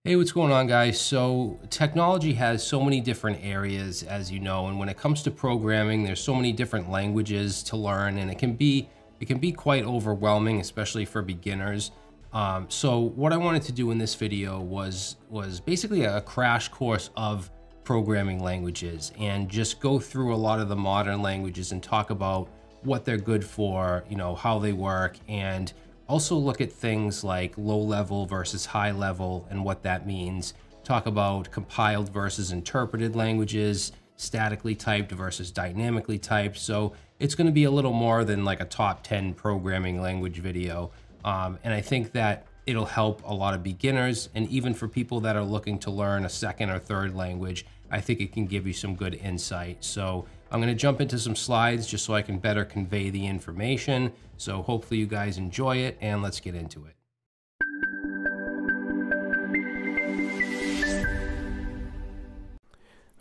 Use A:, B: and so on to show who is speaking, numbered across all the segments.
A: Hey, what's going on, guys? So technology has so many different areas, as you know, and when it comes to programming, there's so many different languages to learn, and it can be quite overwhelming, especially for beginners. So what I wanted to do in this video was basically a crash course of programming languages and just go through a lot of the modern languages and talk about what they're good for, how they work, and also look at things like low level versus high level and what that means. Talk about compiled versus interpreted languages, statically typed versus dynamically typed. So it's going to be a little more than like a top 10 programming language video. And I think that it'll help a lot of beginners, and even for people that are looking to learn a second or third language, I think it can give you some good insight. So I'm going to jump into some slides just so I can better convey the information. So hopefully you guys enjoy it, and let's get into it.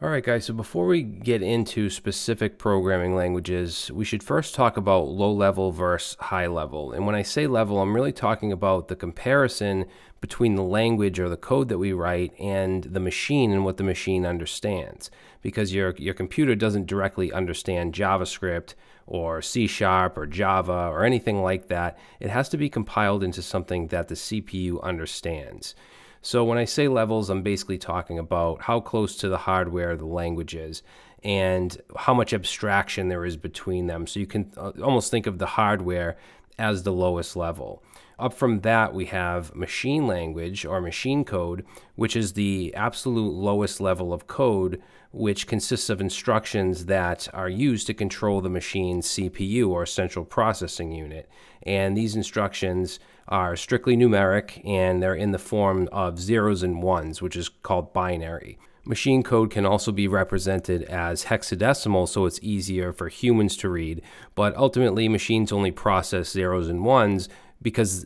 A: All right, guys, so before we get into specific programming languages, we should first talk about low level versus high level. And when I say level, I'm really talking about the comparison between the language or the code that we write and the machine and what the machine understands. Because your computer doesn't directly understand JavaScript or C# or Java or anything like that. It has to be compiled into something that the CPU understands. So when I say levels, I'm basically talking about how close to the hardware the language is and how much abstraction there is between them. So you can almost think of the hardware as the lowest level. Up from that, we have machine language or machine code, which is the absolute lowest level of code, which consists of instructions that are used to control the machine's CPU or central processing unit. And these instructions are strictly numeric, and they're in the form of zeros and ones, which is called binary. Machine code can also be represented as hexadecimal, so it's easier for humans to read, but ultimately machines only process zeros and ones because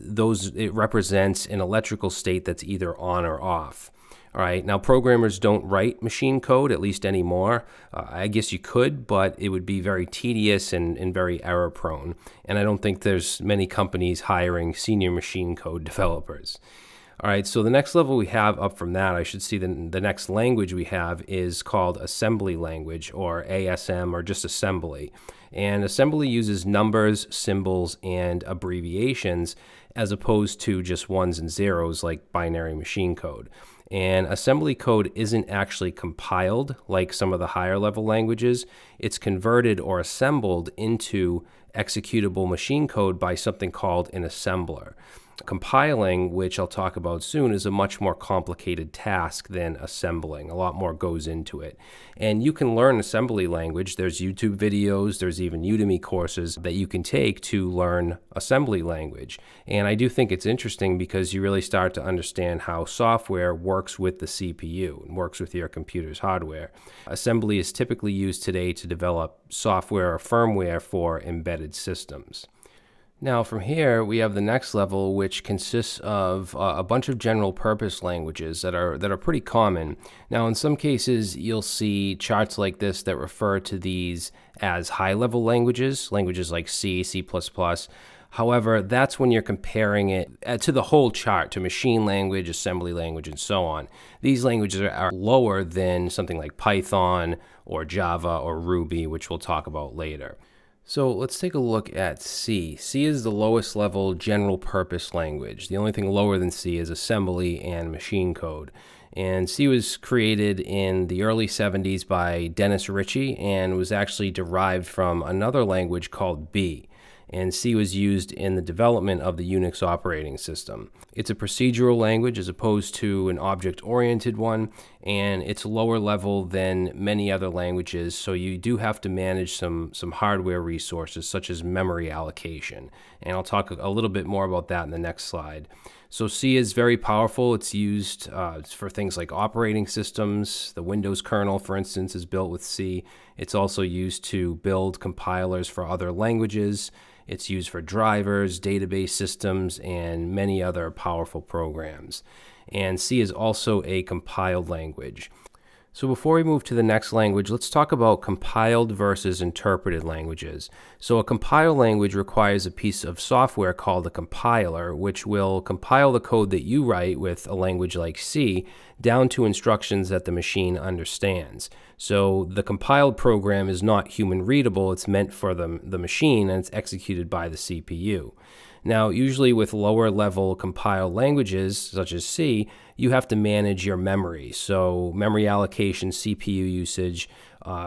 A: it represents an electrical state that's either on or off. All right, now programmers don't write machine code, at least anymore. I guess you could, but it would be very tedious and very error prone. And I don't think there's many companies hiring senior machine code developers. All right, so the next level we have up from that, I should see the next language we have is called assembly language, or ASM, or just assembly. And assembly uses numbers, symbols, and abbreviations as opposed to just ones and zeros like binary machine code. And assembly code isn't actually compiled like some of the higher level languages. It's converted or assembled into executable machine code by something called an assembler. Compiling, which I'll talk about soon, is a much more complicated task than assembling. A lot more goes into it. And you can learn assembly language. There's YouTube videos, there's even Udemy courses that you can take to learn assembly language. And I do think it's interesting because you really start to understand how software works with the CPU and works with your computer's hardware. Assembly is typically used today to develop software or firmware for embedded systems. Now from here we have the next level, which consists of a bunch of general purpose languages that are pretty common. Now in some cases you'll see charts like this that refer to these as high level languages like C, C++. However, that's when you're comparing it to the whole chart, to machine language, assembly language, and so on. These languages are lower than something like Python or Java or Ruby, which we'll talk about later. So let's take a look at C. C is the lowest level general purpose language. The only thing lower than C is assembly and machine code. And C was created in the early 70s by Dennis Ritchie and was actually derived from another language called B. And C was used in the development of the Unix operating system. It's a procedural language as opposed to an object-oriented one, and it's lower level than many other languages, so you do have to manage some hardware resources such as memory allocation. And I'll talk a little bit more about that in the next slide. So C is very powerful. It's used for things like operating systems. The Windows kernel, for instance, is built with C. It's also used to build compilers for other languages. It's used for drivers, database systems, and many other powerful programs. And C is also a compiled language. So before we move to the next language, let's talk about compiled versus interpreted languages. So a compiled language requires a piece of software called a compiler, which will compile the code that you write with a language like C down to instructions that the machine understands. So the compiled program is not human readable, it's meant for the machine, and it's executed by the CPU. Now, usually with lower level compiled languages, such as C, you have to manage your memory. So memory allocation, CPU usage,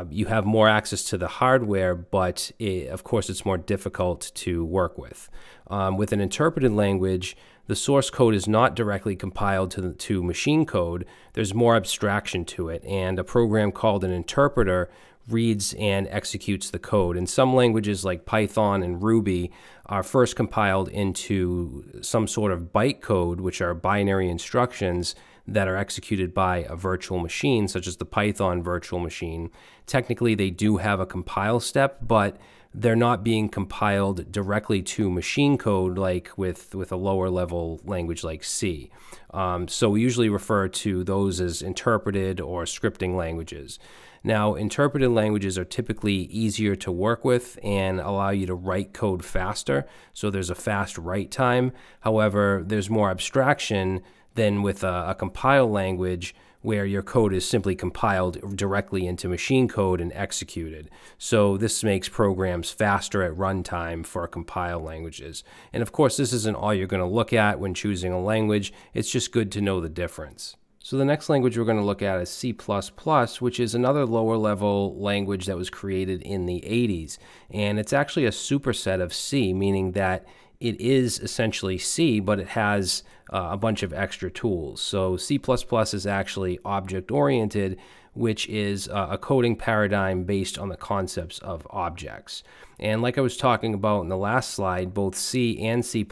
A: you have more access to the hardware, but of course it's more difficult to work with. With an interpreted language, the source code is not directly compiled to machine code. There's more abstraction to it, and a program called an interpreter reads and executes the code. In some languages like Python and Ruby are first compiled into some sort of bytecode, which are binary instructions that are executed by a virtual machine, such as the Python virtual machine. Technically, they do have a compile step, but they're not being compiled directly to machine code like with a lower level language like C. So we usually refer to those as interpreted or scripting languages. Now, interpreted languages are typically easier to work with and allow you to write code faster, so there's a fast write time. However, there's more abstraction than with a compiled language where your code is simply compiled directly into machine code and executed. So this makes programs faster at runtime for compiled languages. And of course, this isn't all you're going to look at when choosing a language. It's just good to know the difference. So the next language we're going to look at is C++, which is another lower level language that was created in the 80s. And it's actually a superset of C, meaning that it is essentially C, but it has a bunch of extra tools. So C++ is actually object-oriented, which is a coding paradigm based on the concepts of objects. And like I was talking about in the last slide, both C and C++,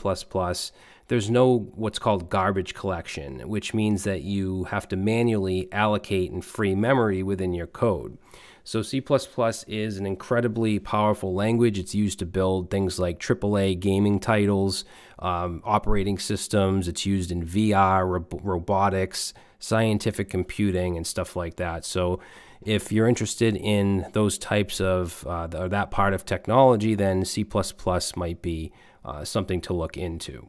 A: there's no what's called garbage collection, which means that you have to manually allocate and free memory within your code. So C++ is an incredibly powerful language. It's used to build things like AAA gaming titles, operating systems. It's used in VR, robotics, scientific computing, and stuff like that. So if you're interested in those types of, or that part of technology, then C++ might be something to look into.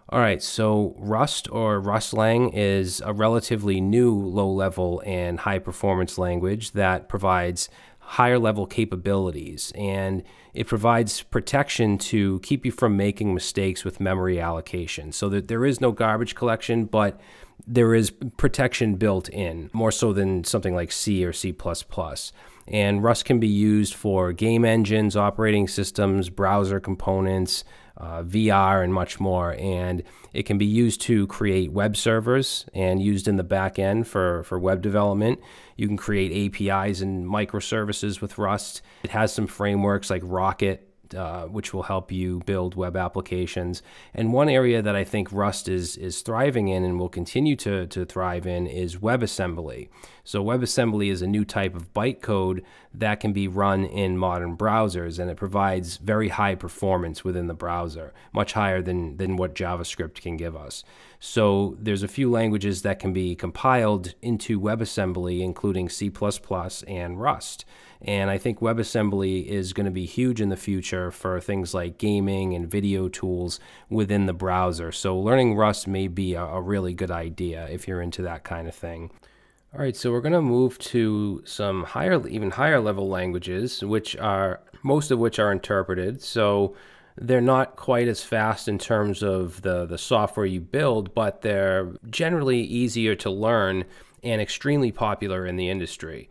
A: All right, so Rust or Rustlang is a relatively new low-level and high-performance language that provides higher-level capabilities, and it provides protection to keep you from making mistakes with memory allocation. So that there is no garbage collection, but there is protection built in, more so than something like C or C++. And Rust can be used for game engines, operating systems, browser components, VR, and much more. And it can be used to create web servers and used in the back end for web development. You can create APIs and microservices with Rust. It has some frameworks like Rocket, which will help you build web applications. And one area that I think Rust is thriving in and will continue to thrive in is WebAssembly. So WebAssembly is a new type of bytecode that can be run in modern browsers, and it provides very high performance within the browser, much higher than what JavaScript can give us. So there's a few languages that can be compiled into WebAssembly, including C++ and Rust. And I think WebAssembly is going to be huge in the future for things like gaming and video tools within the browser. So learning Rust may be a really good idea if you're into that kind of thing. All right, so we're going to move to some even higher level languages, most of which are interpreted. So they're not quite as fast in terms of the software you build, but they're generally easier to learn and extremely popular in the industry.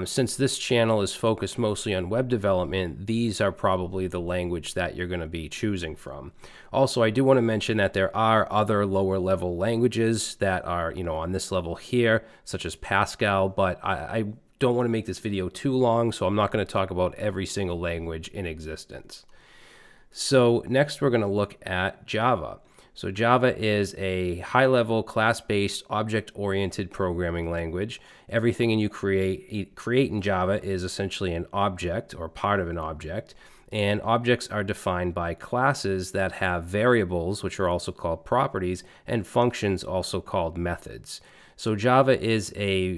A: Since this channel is focused mostly on web development, these are probably the language that you're going to be choosing from. Also, I do want to mention that there are other lower level languages that are, on this level here, such as Pascal, but I don't want to make this video too long, so I'm not going to talk about every single language in existence. So next we're going to look at Java. So Java is a high-level, class-based, object-oriented programming language. Everything you create in Java is essentially an object or part of an object. And objects are defined by classes that have variables, which are also called properties, and functions, also called methods. So Java is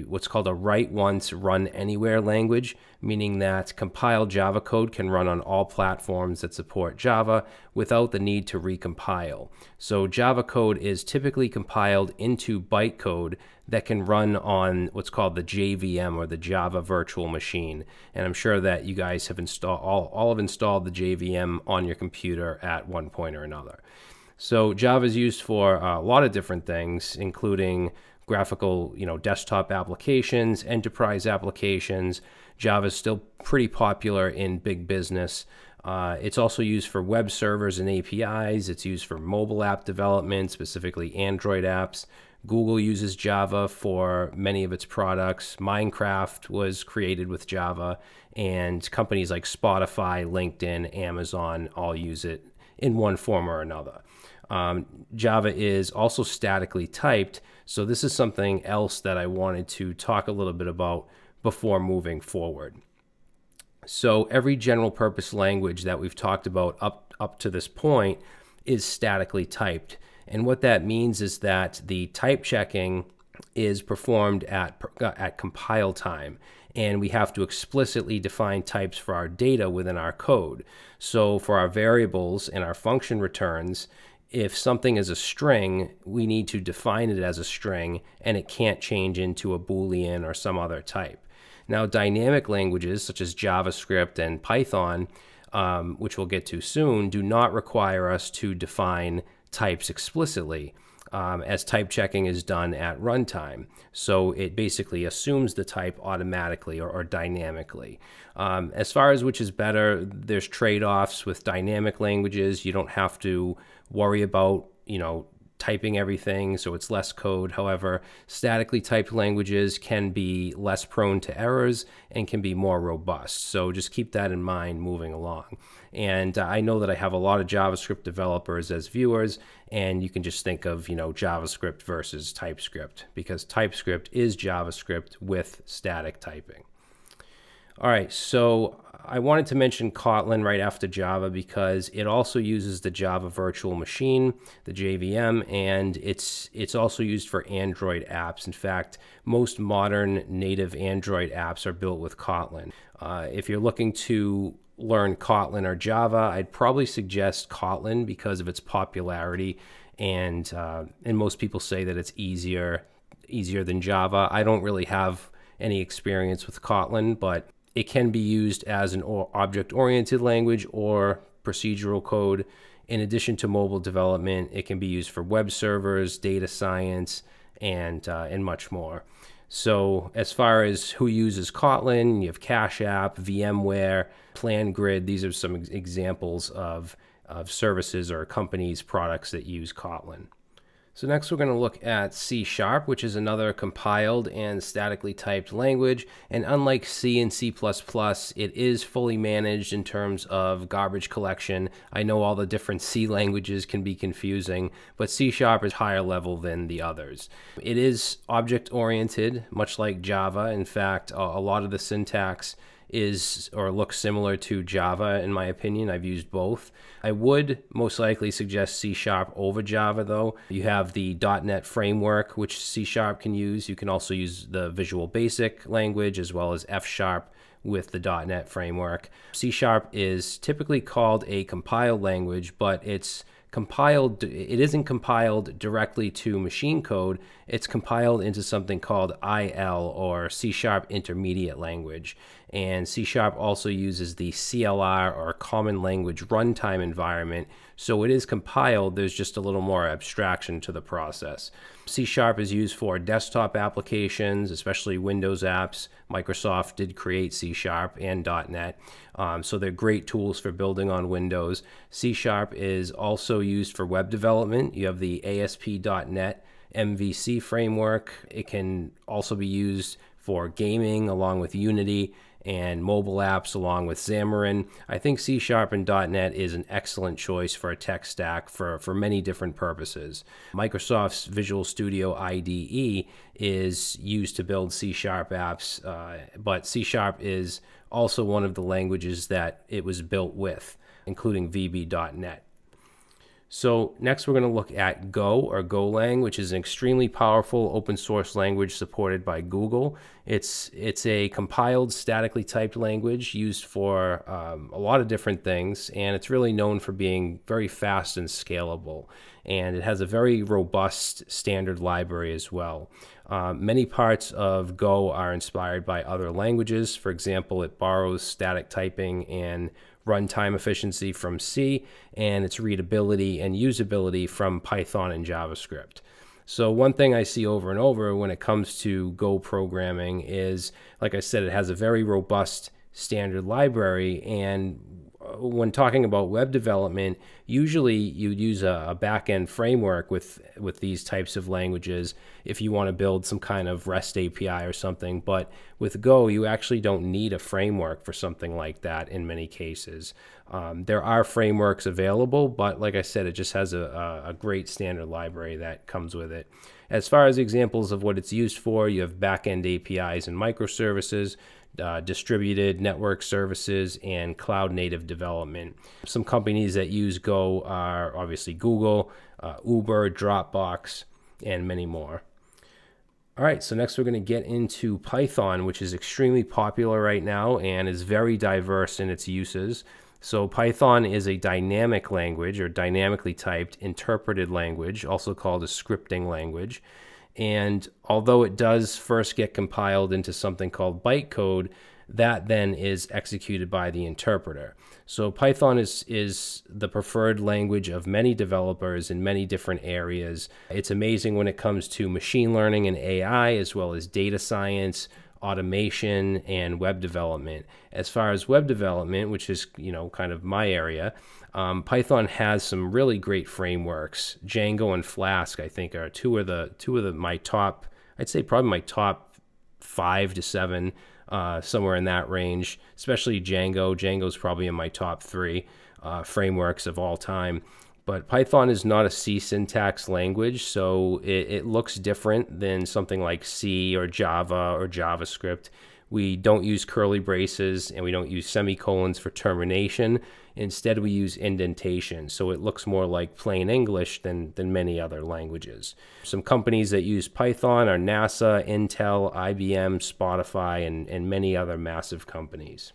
A: what's called a write once, run anywhere language, meaning that compiled Java code can run on all platforms that support Java without the need to recompile. So Java code is typically compiled into bytecode that can run on what's called the JVM, or the Java Virtual Machine. And I'm sure that you guys have all have installed the JVM on your computer at one point or another. So Java is used for a lot of different things, including graphical, desktop applications, enterprise applications. Java is still pretty popular in big business. It's also used for web servers and APIs. It's used for mobile app development, specifically Android apps. Google uses Java for many of its products. Minecraft was created with Java, and companies like Spotify, LinkedIn, Amazon all use it in one form or another. Java is also statically typed, so this is something else that I wanted to talk a little bit about before moving forward. So every general purpose language that we've talked about up to this point is statically typed. And what that means is that the type checking is performed at compile time, and we have to explicitly define types for our data within our code. So for our variables and our function returns, if something is a string, we need to define it as a string, and it can't change into a Boolean or some other type. Now, dynamic languages such as JavaScript and Python, which we'll get to soon, do not require us to define types explicitly, as type checking is done at runtime. So it basically assumes the type automatically or dynamically. As far as which is better, there's trade-offs with dynamic languages. You don't have to worry about, typing everything, so it's less code. However, statically typed languages can be less prone to errors and can be more robust. So just keep that in mind moving along. And I know that I have a lot of JavaScript developers as viewers, and you can just think of, JavaScript versus TypeScript, because TypeScript is JavaScript with static typing. All right, so I wanted to mention Kotlin right after Java because it also uses the Java Virtual Machine, the JVM, and it's also used for Android apps. In fact, most modern native Android apps are built with Kotlin. If you're looking to learn Kotlin or Java, I'd probably suggest Kotlin because of its popularity, and most people say that it's easier than Java. I don't really have any experience with Kotlin, but it can be used as an object-oriented language or procedural code. In addition to mobile development, it can be used for web servers, data science, and much more. So as far as who uses Kotlin, you have Cash App, VMware, PlanGrid. These are some examples of services or companies' products that use Kotlin. So next we're going to look at C#, which is another compiled and statically typed language. And unlike C and C++, it is fully managed in terms of garbage collection. I know all the different C languages can be confusing, but C# is higher level than the others. It is object-oriented, much like Java. In fact, a lot of the syntax looks similar to Java, in my opinion. I've used both. I would most likely suggest C# over Java, though. You have the .NET framework, which C# can use. You can also use the Visual Basic language as well as F# with the .NET framework. C# is typically called a compiled language, but it isn't compiled directly to machine code. It's compiled into something called IL, or C# Intermediate Language. And C# also uses the CLR, or Common Language Runtime environment. So it is compiled, there's just a little more abstraction to the process. C# is used for desktop applications, especially Windows apps. Microsoft did create C# and .NET, so they're great tools for building on Windows. C# is also used for web development. You have the ASP.NET MVC framework. It can also be used for gaming along with Unity, and mobile apps along with Xamarin. I think C# and .NET is an excellent choice for a tech stack for many different purposes. Microsoft's Visual Studio IDE is used to build C# apps, but C# is also one of the languages that it was built with, including VB.NET. So next we're going to look at Go, or Golang, which is an extremely powerful open source language supported by Google. It's a compiled statically typed language used for a lot of different things, and it's really known for being very fast and scalable. And it has a very robust standard library as well. Many parts of Go are inspired by other languages. For example, it borrows static typing and runtime efficiency from C, and its readability and usability from Python and JavaScript. So one thing I see over and over when it comes to Go programming is, like I said, it has a very robust standard library, and when talking about web development, usually you'd use a back-end framework with these types of languages if you want to build some kind of REST API or something. But with Go, you actually don't need a framework for something like that in many cases. There are frameworks available, but like I said, it just has a great standard library that comes with it. As far as examples of what it's used for, you have back-end APIs and microservices, distributed network services, and cloud native development. Some companies that use Go are obviously Google, Uber, Dropbox, and many more. All right, so next we're going to get into Python, which is extremely popular right now and is very diverse in its uses. So Python is a dynamic language, or dynamically typed interpreted language, also called a scripting language. And although it does first get compiled into something called bytecode, that then is executed by the interpreter. So Python is the preferred language of many developers in many different areas. It's amazing when it comes to machine learning and AI, as well as data science, automation, and web development. As far as web development, which is kind of my area, Python has some really great frameworks. Django and Flask, I think, are two of my top. I'd say probably my top 5 to 7, somewhere in that range. Especially Django. Django's probably in my top 3 frameworks of all time. But Python is not a C syntax language, so it looks different than something like C or Java or JavaScript. We don't use curly braces, and we don't use semicolons for termination. Instead, we use indentation, so it looks more like plain English than many other languages. Some companies that use Python are NASA, Intel, IBM, Spotify, and many other massive companies.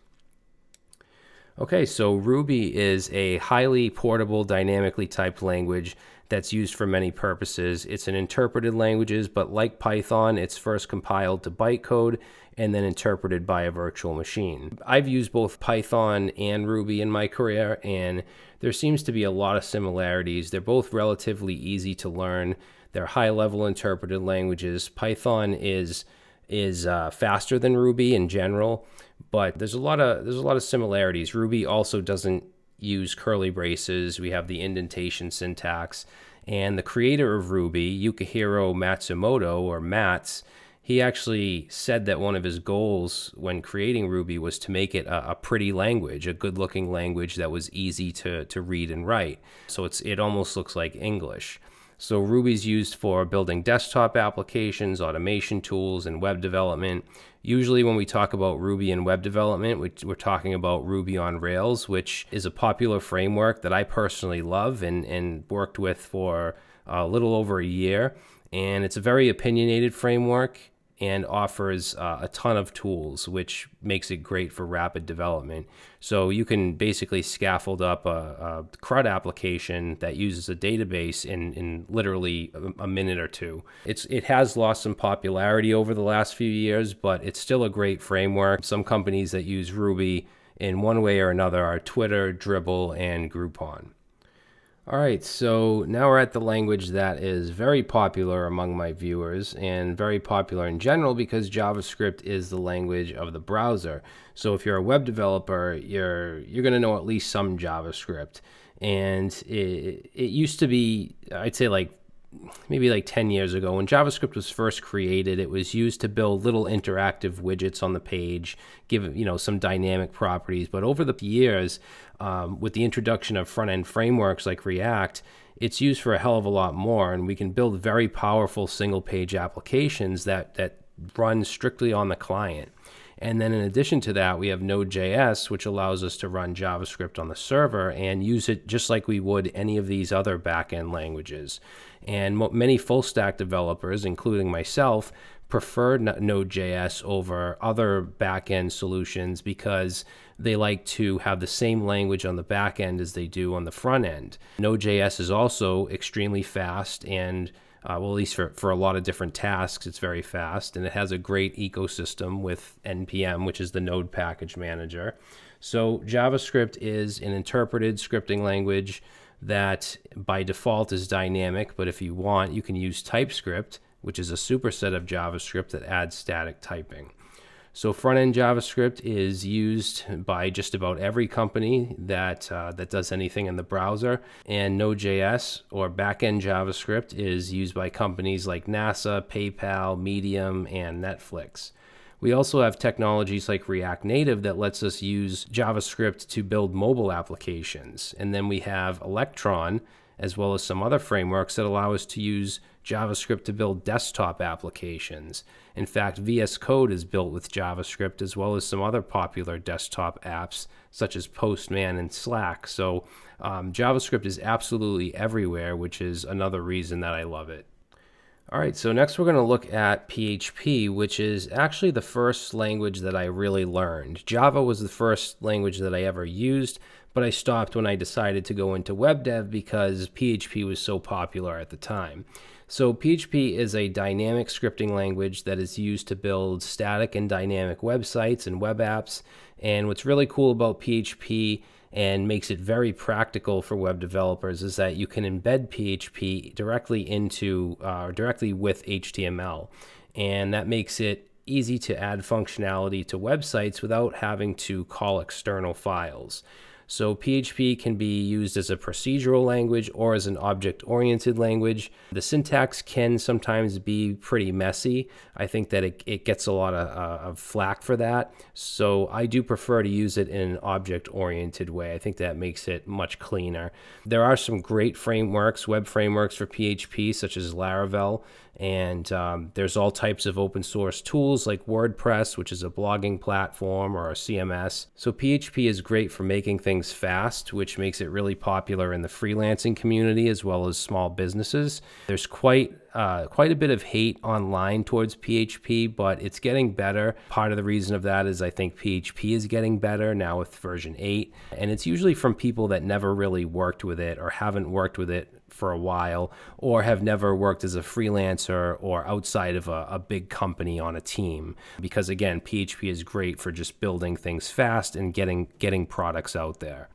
A: Okay, so Ruby is a highly portable, dynamically typed language that's used for many purposes. It's an interpreted language, but like Python, it's first compiled to bytecode and then interpreted by a virtual machine. I've used both Python and Ruby in my career, and there seems to be a lot of similarities. They're both relatively easy to learn. They're high-level interpreted languages. Python is faster than Ruby in general, but there's a lot of similarities. Ruby also doesn't use curly braces. We have the indentation syntax, and the creator of Ruby, Yukihiro Matsumoto, or Mats, he actually said that one of his goals when creating Ruby was to make it a pretty language, a good-looking language that was easy to read and write. So it almost looks like English. So Ruby's used for building desktop applications, automation tools, and web development. Usually when we talk about Ruby and web development, we're talking about Ruby on Rails, which is a popular framework that I personally love and worked with for a little over a year. And it's a very opinionated framework and offers a ton of tools, which makes it great for rapid development. So you can basically scaffold up a CRUD application that uses a database in literally a minute or two. It has lost some popularity over the last few years, but it's still a great framework. Some companies that use Ruby in one way or another are Twitter, Dribbble, and Groupon. All right, so now we're at the language that is very popular among my viewers and very popular in general because JavaScript is the language of the browser. So if you're a web developer, you're going to know at least some JavaScript. And it used to be, I'd say maybe like 10 years ago, when JavaScript was first created, it was used to build little interactive widgets on the page, give some dynamic properties. But over the years, with the introduction of front-end frameworks like React, it's used for a hell of a lot more, and we can build very powerful single-page applications that run strictly on the client. And then in addition to that, we have Node.js, which allows us to run JavaScript on the server and use it just like we would any of these other backend languages. And many full stack developers, including myself, prefer Node.js over other backend solutions because they like to have the same language on the back end as they do on the front end. Node.js is also extremely fast and well, at least for a lot of different tasks, it's very fast, and it has a great ecosystem with NPM, which is the Node Package Manager. So JavaScript is an interpreted scripting language that by default is dynamic, but if you want, you can use TypeScript, which is a superset of JavaScript that adds static typing. So front-end JavaScript is used by just about every company that does anything in the browser, and Node.js or back-end JavaScript is used by companies like NASA, PayPal, Medium, and Netflix. We also have technologies like React Native that lets us use JavaScript to build mobile applications, and then we have Electron, as well as some other frameworks that allow us to use JavaScript to build desktop applications. In fact, VS Code is built with JavaScript, as well as some other popular desktop apps such as Postman and Slack. So JavaScript is absolutely everywhere, which is another reason that I love it. All right, so next we're going to look at PHP, which is actually the first language that I really learned. Java was the first language that I ever used, but I stopped when I decided to go into web dev because PHP was so popular at the time. So PHP is a dynamic scripting language that is used to build static and dynamic websites and web apps. And what's really cool about PHP and makes it very practical for web developers is that you can embed PHP directly with HTML. And that makes it easy to add functionality to websites without having to call external files. So PHP can be used as a procedural language or as an object-oriented language. The syntax can sometimes be pretty messy. I think that it gets a lot of flack for that. So I do prefer to use it in an object-oriented way. I think that makes it much cleaner. There are some great frameworks, web frameworks for PHP, such as Laravel. And there's all types of open source tools like WordPress, which is a blogging platform, or a CMS. So PHP is great for making things fast, which makes it really popular in the freelancing community as well as small businesses. There's quite a bit of hate online towards PHP, but it's getting better. Part of the reason of that is I think PHP is getting better now with version 8, and it's usually from people that never really worked with it or haven't worked with it for a while, or have never worked as a freelancer or outside of a big company on a team. Because again, PHP is great for just building things fast and getting products out there.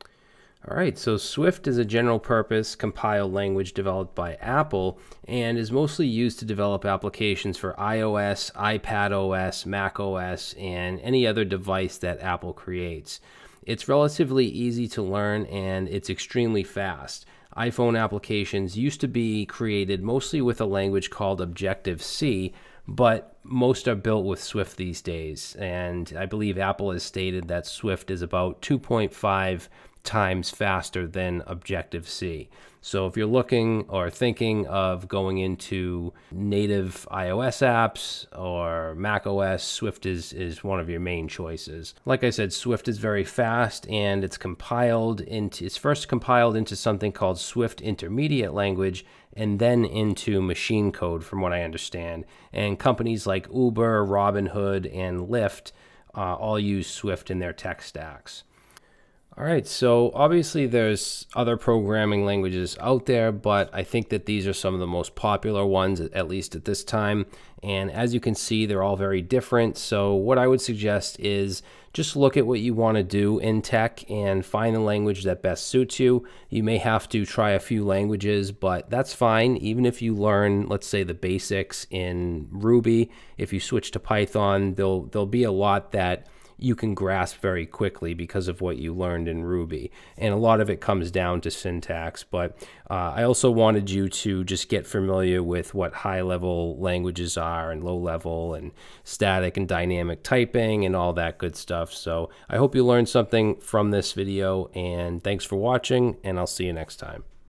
A: All right, so Swift is a general purpose compiled language developed by Apple and is mostly used to develop applications for iOS, iPadOS, macOS, and any other device that Apple creates. It's relatively easy to learn and it's extremely fast. iPhone applications used to be created mostly with a language called Objective-C, but most are built with Swift these days. And I believe Apple has stated that Swift is about 2.5 times faster than Objective-C. So if you're looking or thinking of going into native iOS apps or macOS, Swift is one of your main choices. Like I said, Swift is very fast, and it's first compiled into something called Swift Intermediate Language and then into machine code, from what I understand. And companies like Uber, Robinhood, and Lyft all use Swift in their tech stacks. All right, so obviously there's other programming languages out there, but I think that these are some of the most popular ones, at least at this time. And as you can see, they're all very different. So what I would suggest is just look at what you want to do in tech and find the language that best suits you. You may have to try a few languages, but that's fine. Even if you learn, let's say, the basics in Ruby, if you switch to Python, there'll be a lot that you can grasp very quickly because of what you learned in Ruby. And a lot of it comes down to syntax, but I also wanted you to just get familiar with what high-level languages are and low-level and static and dynamic typing and all that good stuff. So I hope you learned something from this video, and thanks for watching, and I'll see you next time.